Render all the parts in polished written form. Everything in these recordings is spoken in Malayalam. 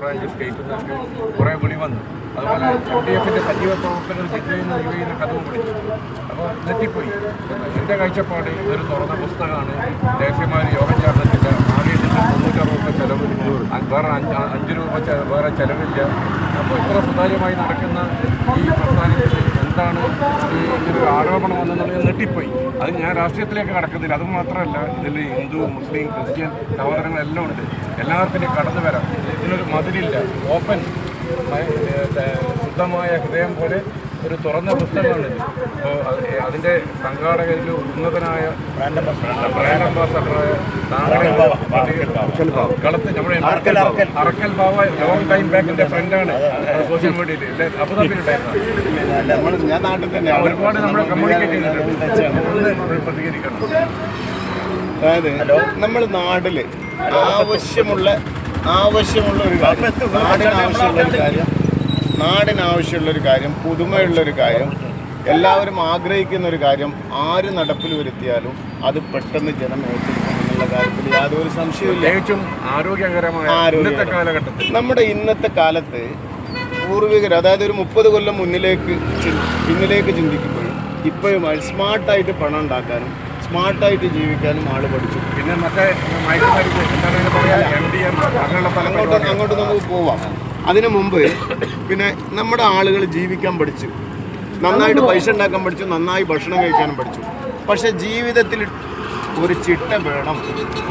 ബ്രാഞ്ച് സ്റ്റേറ്റിൽ നിന്നൊക്കെ കുറേ വിളി വന്നു. അതുപോലെ LDF-ന്റെ സജീവ പ്രവർത്തകർ ജില്ലയിൽ നിന്ന് യുഎയിൽ കഥവും വിളിച്ചു. അപ്പോൾ നെറ്റിപ്പോയി. എൻ്റെ കാഴ്ചപ്പാട് ഇതൊരു തുറന്ന പുസ്തകമാണ്. ദേശീയമായ യോഗം ചേർന്നിട്ടില്ല. ആകെ ഇതിൻ്റെ 360 രൂപ ചിലവില്ല, വേറെ 5 രൂപ വേറെ ചിലവില്ല. അപ്പോൾ ഇത്ര സുതാര്യമായി നടക്കുന്ന ഈ പ്രസ്ഥാനത്തിൽ എന്താണ് ഇങ്ങനൊരു ആരോപണം വന്നെന്നുള്ളത് നെട്ടിപ്പോയി. അത് ഞാൻ രാഷ്ട്രീയത്തിലേക്ക് കടക്കുന്നില്ല. അതുമാത്രമല്ല, ഇതിൽ ഹിന്ദു, മുസ്ലിം, ക്രിസ്ത്യൻ സഹോദരങ്ങളെല്ലാം ഉണ്ട്. എല്ലാവർക്കും കടന്നു വരാം. ഇതിനൊരു മതിലില്ല. ഓപ്പൺ ശുദ്ധമായ ഹൃദയം പോലെ ഒരു തുറന്ന പുസ്തകമാണിത്. അപ്പോൾ അതിൻ്റെ സംഘാടകരിൽ ഉന്നതനായ ബ്രാൻഡ് അംബാസഡറായ കളത്ത് നമ്മുടെ അറക്കൽ ബാവ ലോങ് ടൈം ബാക്കിൻ്റെ ഫ്രണ്ടാണ്. സോഷ്യൽ മീഡിയയിൽ അബുദാബിയിലുണ്ടായിരുന്നു. ഞാൻ നാട്ടിൽ തന്നെ ഒരുപാട് നമ്മൾ കമ്മ്യൂണിക്കേറ്റ് ചെയ്തിട്ടുണ്ട്. പ്രതികരിക്കണം. അതായത് നമ്മൾ നാട്ടിൽ ആവശ്യമുള്ള ഒരു കാര്യം, നാടിനാവശ്യമുള്ളൊരു കാര്യം, പുതുമയുള്ളൊരു കാര്യം, എല്ലാവരും ആഗ്രഹിക്കുന്ന ഒരു കാര്യം ആര് നടപ്പിൽ വരുത്തിയാലും അത് പെട്ടെന്ന് ജനം ഏറ്റെടുക്കുമെന്നുള്ള കാര്യത്തിൽ യാതൊരു സംശയമില്ല. ഏറ്റവും ആരോഗ്യകരമായ ഇന്നത്തെ കാലഘട്ടത്തിൽ നമ്മുടെ ഇന്നത്തെ കാലത്ത് പൂർവികർ, അതായത് ഒരു 30 കൊല്ലം പിന്നിലേക്ക് ചിന്തിക്കുമ്പോഴും ഇപ്പോഴുമായി സ്മാർട്ടായിട്ട് പണം ഉണ്ടാക്കാനും സ്മാർട്ടായിട്ട് ജീവിക്കാനും ആൾ പഠിച്ചു. പിന്നെ മറ്റേ അങ്ങോട്ട് നമുക്ക് പോവാം. അതിനു മുമ്പ് പിന്നെ നമ്മുടെ ആളുകൾ ജീവിക്കാൻ പഠിച്ചു, നന്നായിട്ട് പൈസ ഉണ്ടാക്കാൻ പഠിച്ചു, നന്നായി ഭക്ഷണം കഴിക്കാനും പഠിച്ചു. പക്ഷെ ജീവിതത്തിൽ ഒരു ചിട്ട വേണം.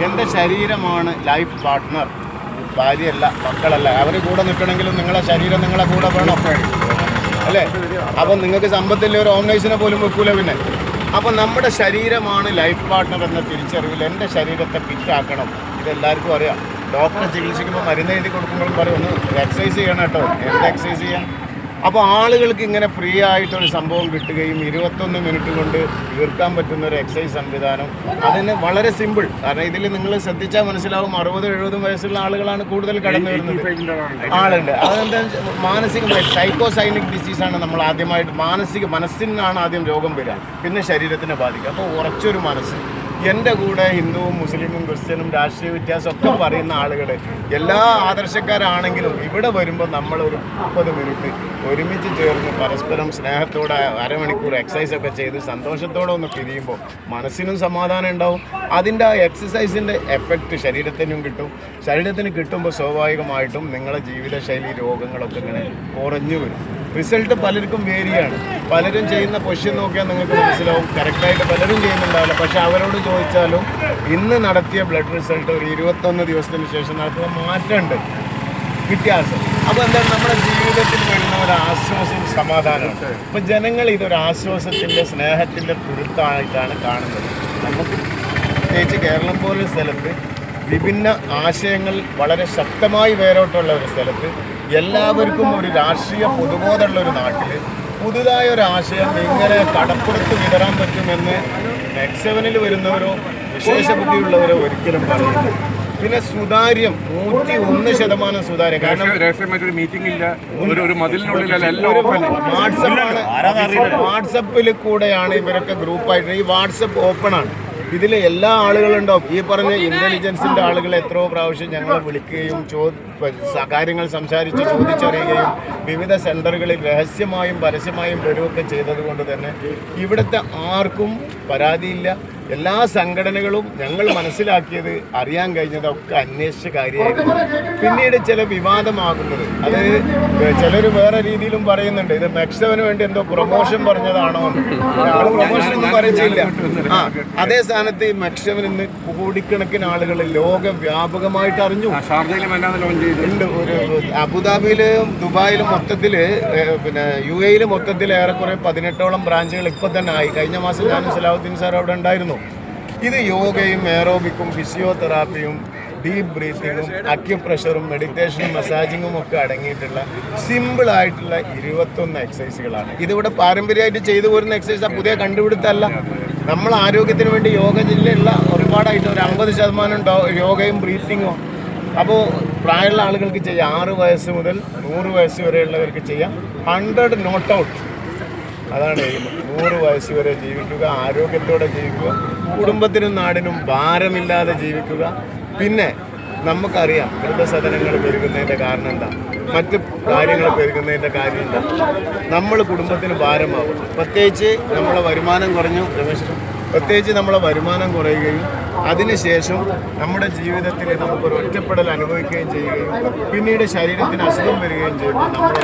എൻ്റെ ശരീരമാണ് ലൈഫ് പാർട്ട്ണർ, ഭാര്യയല്ല, മക്കളല്ല. അവർ കൂടെ നിൽക്കണമെങ്കിലും നിങ്ങളെ ശരീരം നിങ്ങളെ കൂടെ വേണം അല്ലേ? അപ്പം നിങ്ങൾക്ക് സമ്പത്തില്ല, ഒരു ഓംനൈസിനെ പോലും വെക്കൂല. പിന്നെ അപ്പോൾ നമ്മുടെ ശരീരമാണ് ലൈഫ് പാർട്ട്ണർ എന്ന തിരിച്ചറിവിൽ എൻ്റെ ശരീരത്തെ ഫിറ്റാക്കണം. ഇതെല്ലാവർക്കും അറിയാം. ഡോക്ടറെ ചികിത്സിക്കുമ്പോൾ മരുന്ന് എഴുതി കൊടുക്കുമ്പോൾ പറയും ഒന്ന് എക്സസൈസ് ചെയ്യണം കേട്ടോ. എന്ത് എക്സസൈസ് ചെയ്യാൻ? അപ്പോൾ ആളുകൾക്ക് ഇങ്ങനെ ഫ്രീ ആയിട്ടൊരു സംഭവം കിട്ടുകയും 21 മിനിറ്റ് കൊണ്ട് തീർക്കാൻ പറ്റുന്ന ഒരു എക്സസൈസ് സംവിധാനം, അതിന് വളരെ സിമ്പിൾ. കാരണം ഇതിൽ നിങ്ങൾ ശ്രദ്ധിച്ചാൽ മനസ്സിലാവും 60-70 വയസ്സുള്ള ആളുകളാണ് കൂടുതൽ കടന്നു വരുന്നത് ആളുണ്ട്. അതെന്താ മാനസികമായി സൈക്കോസൈനിക് ഡിസീസാണ്. നമ്മൾ ആദ്യമായിട്ട് മനസ്സിനാണ് ആദ്യം രോഗം വരിക, പിന്നെ ശരീരത്തിനെ ബാധിക്കുക. അപ്പോൾ ഉറച്ചൊരു മനസ്സ്. എൻ്റെ കൂടെ ഹിന്ദുവും മുസ്ലിമും ക്രിസ്ത്യനും രാഷ്ട്രീയ വ്യത്യാസമൊക്കെ പറയുന്ന ആളുകൾ എല്ലാ ആദർശക്കാരാണെങ്കിലും ഇവിടെ വരുമ്പോൾ നമ്മളൊരു 30 മിനിറ്റ് ഒരുമിച്ച് ചേർന്ന് പരസ്പരം സ്നേഹത്തോടെ അരമണിക്കൂർ എക്സസൈസൊക്കെ ചെയ്ത് സന്തോഷത്തോടെ ഒന്ന് പിരിയുമ്പോൾ മനസ്സിനും സമാധാനം ഉണ്ടാവും. അതിൻ്റെ ആ എക്സസൈസിൻ്റെ എഫക്റ്റ് ശരീരത്തിനും കിട്ടും. ശരീരത്തിന് കിട്ടുമ്പോൾ സ്വാഭാവികമായിട്ടും നിങ്ങളുടെ ജീവിതശൈലി രോഗങ്ങളൊക്കെ ഇങ്ങനെ കുറഞ്ഞു വരും. റിസൾട്ട് പലർക്കും വേരിയാണ്. പലരും ചെയ്യുന്ന പൊസിഷൻ നോക്കിയാൽ നിങ്ങൾക്ക് മനസ്സിലാവും കറക്റ്റായിട്ട് പലരും ചെയ്യുന്നുണ്ടാവില്ല. പക്ഷെ അവരോട് ചോദിച്ചാലും ഇന്ന് നടത്തിയ ബ്ലഡ് റിസൾട്ട് ഒരു 21 ദിവസത്തിന് ശേഷം നടത്തുന്ന മാറ്റമുണ്ട്, വ്യത്യാസം. അപ്പോൾ എന്താണ് നമ്മുടെ ജീവിതത്തിൽ വരുന്ന ഒരു ആശ്വാസം, സമാധാനമാണ്. അപ്പം ജനങ്ങൾ ഇതൊരു ആശ്വാസത്തിൻ്റെ സ്നേഹത്തിൻ്റെ തുരുത്തായിട്ടാണ് കാണുന്നത്. നമുക്ക് പ്രത്യേകിച്ച് കേരളം പോലൊരു സ്ഥലത്ത് വിഭിന്ന ആശയങ്ങൾ വളരെ ശക്തമായി വേരോട്ടുള്ള ഒരു സ്ഥലത്ത് എല്ലാവർക്കും ഒരു രാഷ്ട്രീയ പൊതുബോധമുള്ള ഒരു നാട്ടിൽ പുതുതായ ഒരു ആശയം എങ്ങനെ കടപ്പുറത്ത് വിതറാൻ പറ്റുമെന്ന് X7-ൽ വരുന്നവരോ വിശേഷ ബുദ്ധിയുള്ളവരോ ഒരിക്കലും പറയുന്നു. പിന്നെ സുതാര്യം 101% സുതാര്യം. കാരണം വാട്സപ്പിൽ കൂടെയാണ് ഇവരൊക്കെ ഗ്രൂപ്പായിട്ട്. ഈ വാട്സപ്പ് ഓപ്പണാണ്. ഇതിൽ എല്ലാ ആളുകളുണ്ടാവും. ഈ പറഞ്ഞ ഇൻ്റലിജൻസിൻ്റെ ആളുകൾ എത്രയോ പ്രാവശ്യം ഞങ്ങളെ വിളിക്കുകയും കാര്യങ്ങൾ സംസാരിച്ച് ചോദിച്ചറിയുകയും വിവിധ സെൻറ്ററുകളിൽ രഹസ്യമായും പരസ്യമായും വരുമൊക്കെ ചെയ്തതുകൊണ്ട് തന്നെ ഇവിടുത്തെ ആർക്കും പരാതിയില്ല. എല്ലാ സംഘടനകളും ഞങ്ങൾ മനസ്സിലാക്കിയത്, അറിയാൻ കഴിഞ്ഞതൊക്കെ അന്വേഷിച്ച കാര്യമായിരുന്നു. പിന്നീട് ചില വിവാദമാകുന്നത്, അത് ചിലർ വേറെ രീതിയിലും പറയുന്നുണ്ട്, ഇത് X7-ന് വേണ്ടി എന്തോ പ്രൊമോഷൻ പറഞ്ഞതാണോ? പ്രൊമോഷൻ ഒന്നും പറയുന്നില്ല. അതേ സ്ഥാനത്ത് ഈ X7 ഇന്ന് കോടിക്കണക്കിന് ആളുകൾ ലോകവ്യാപകമായിട്ട് അറിഞ്ഞു. ഉണ്ട്. ഒരു അബുദാബിയിലും ദുബായിലും മൊത്തത്തിൽ, പിന്നെ UAE മൊത്തത്തിൽ ഏറെക്കുറെ 18ഓളം ബ്രാഞ്ചുകൾ ഇപ്പോൾ തന്നെ ആയി. കഴിഞ്ഞ മാസം ഞാനും സലാഹുദ്ദീൻ സാർ അവിടെ ഉണ്ടായിരുന്നു. ഇത് യോഗയും എയറോബിക്കും ഫിസിയോതെറാപ്പിയും ഡീപ്പ് ബ്രീത്തിങ്ങും അക്യുപ്രഷറും മെഡിറ്റേഷനും മസാജിങ്ങും ഒക്കെ അടങ്ങിയിട്ടുള്ള സിമ്പിളായിട്ടുള്ള 21 എക്സസൈസുകളാണ്. ഇതിവിടെ പാരമ്പര്യമായിട്ട് ചെയ്തു പോരുന്ന എക്സസൈസ്, പുതിയ കണ്ടുപിടുത്തമല്ല. നമ്മൾ ആരോഗ്യത്തിന് വേണ്ടി യോഗ ജില്ലയുള്ള ഒരുപാടായിട്ട് ഒരു 50% യോഗയും ബ്രീത്തിങ്ങും. അപ്പോൾ പ്രായമുള്ള ആളുകൾക്ക് ചെയ്യാം. 6 വയസ്സ് മുതൽ 100 വയസ്സ് വരെയുള്ളവർക്ക് ചെയ്യാം. 100 നോട്ട് ഔട്ട്. അതാണ് 100 വയസ്സ് വരെ ജീവിക്കുക, ആരോഗ്യത്തോടെ ജീവിക്കുക, കുടുംബത്തിനും നാടിനും ഭാരമില്ലാതെ ജീവിക്കുക. പിന്നെ നമുക്കറിയാം വൃദ്ധസദനങ്ങൾ പെരുകുന്നതിൻ്റെ കാരണം എന്താ, മറ്റ് കാര്യങ്ങൾ പെരുകുന്നതിൻ്റെ കാര്യം എന്താ, നമ്മൾ കുടുംബത്തിന് ഭാരമാകും. പ്രത്യേകിച്ച് നമ്മളെ വരുമാനം കുറഞ്ഞു, പ്രത്യേകിച്ച് നമ്മളെ വരുമാനം കുറയുകയും അതിനുശേഷം നമ്മുടെ ജീവിതത്തിൽ നമുക്കൊരു ഒറ്റപ്പെടൽ അനുഭവിക്കുകയും ചെയ്യുകയും പിന്നീട് ശരീരത്തിന് അസുഖം വരികയും ചെയ്യുമ്പോൾ നമ്മുടെ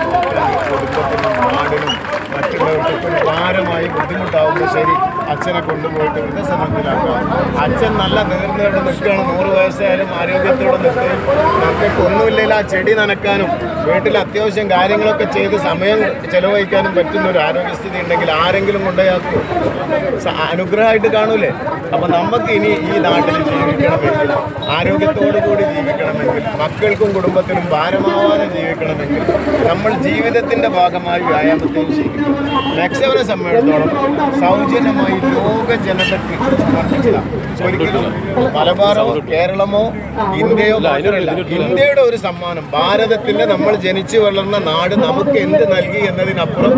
കുടുംബത്തിനും നാടിനും മറ്റുള്ളവർക്കൊക്കെ ഒരു ഭാരമായി ബുദ്ധിമുട്ടാവുമ്പോൾ ശരി അച്ഛനെ കൊണ്ടുപോയിട്ട് വൃദ്ധസദനത്തിലാക്കാം. അച്ഛൻ നല്ല നേർന്നയോടെ നിൽക്കുകയാണ്, 100 വയസ്സായാലും ആരോഗ്യത്തോടെ നിൽക്കുകയും മക്കൾക്ക് ഒന്നുമില്ലെങ്കിൽ ആ ചെടി നനക്കാനും വീട്ടിൽ അത്യാവശ്യം കാര്യങ്ങളൊക്കെ ചെയ്ത് സമയം ചെലവഴിക്കാനും പറ്റുന്ന ഒരു ആരോഗ്യസ്ഥിതി ഉണ്ടെങ്കിൽ ആരെങ്കിലും കൊണ്ടുപോയാക്കും, അനുഗ്രഹമായിട്ട് കാണൂലേ. അപ്പം നമുക്ക് ഇനി ഈ നാട്ടിൽ ജീവിക്കണമെങ്കിൽ, ആരോഗ്യത്തോടു കൂടി ജീവിക്കണമെങ്കിൽ, മക്കൾക്കും കുടുംബത്തിനും ഭാരമാവാതെ ജീവിക്കണമെങ്കിൽ നമ്മൾ ജീവിതത്തിൻ്റെ ഭാഗമായി വ്യായാമത്തെയും ശീലിക്കും. മെക്സവനെ സംബന്ധിച്ചിടത്തോളം സൗജന്യമായി ലോക ജനതയ്ക്ക് സമർപ്പിച്ചതാണ്. ഒരിക്കലും മലബാറോ കേരളമോ ഇന്ത്യയോ മാത്രമല്ല, ഇന്ത്യയുടെ ഒരു സമ്മാനം, ഭാരതത്തിൻ്റെ നമ്മൾ ജനിച്ചു വളർന്ന നാട് നമുക്ക് എന്ത് നൽകി എന്നതിനപ്പുറം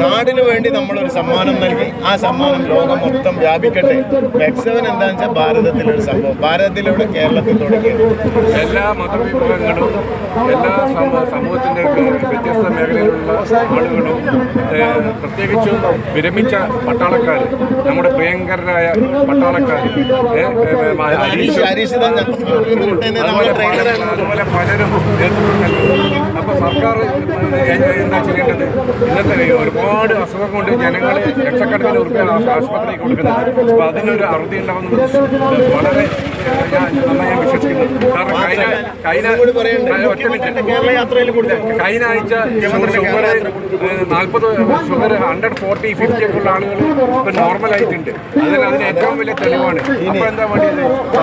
നാടിനു വേണ്ടി നമ്മളൊരു സമ്മാനം നൽകി. ആ സമ്മാനം ലോകം മൊത്തം വ്യാപിക്കട്ടെ. മെക്സവൻ എന്താണെന്ന് വെച്ചാൽ ഭാരതത്തിലൊരു സംഭവം, ഭാരതത്തിലൂടെ കേരളത്തിൽ തുടങ്ങിയത്. എല്ലാ മതവിഭാഗങ്ങളും എല്ലാ സമൂഹത്തിൻ്റെ വ്യത്യസ്ത മേഖലയിലുള്ള ആളുകളും പ്രത്യേകിച്ചും വിരമിച്ച പട്ടാളക്കാർ, നമ്മുടെ പ്രിയങ്കരായ പട്ടാളക്കാർ, അതുപോലെ പലരും അപ്പോൾ സർക്കാർ എന്താ ചെയ്യേണ്ടത്? ഇന്നത്തെ ഒരുപാട് അസുഖം കൊണ്ട് ജനങ്ങൾ ലക്ഷക്കണക്കിന് ഉറുപ്പിക ആശുപത്രിയിൽ കൊടുക്കുന്നുണ്ട്. അപ്പോൾ അതിനൊരു അറുതി ഉണ്ടാവുന്നത് വളരെ നന്നായി ഞാൻ വിശ്വസിക്കുന്നു. കാരണം കഴിഞ്ഞ ആഴ്ച ഷുഗർ 40 ഷുഗർ 140, 50 ഒക്കെ ഉള്ള ആളുകൾ ഇപ്പം നോർമലായിട്ടുണ്ട്. അതിന് ഏറ്റവും വലിയ തെളിവാണ്. അപ്പോൾ എന്താ വേണ്ടിയത്?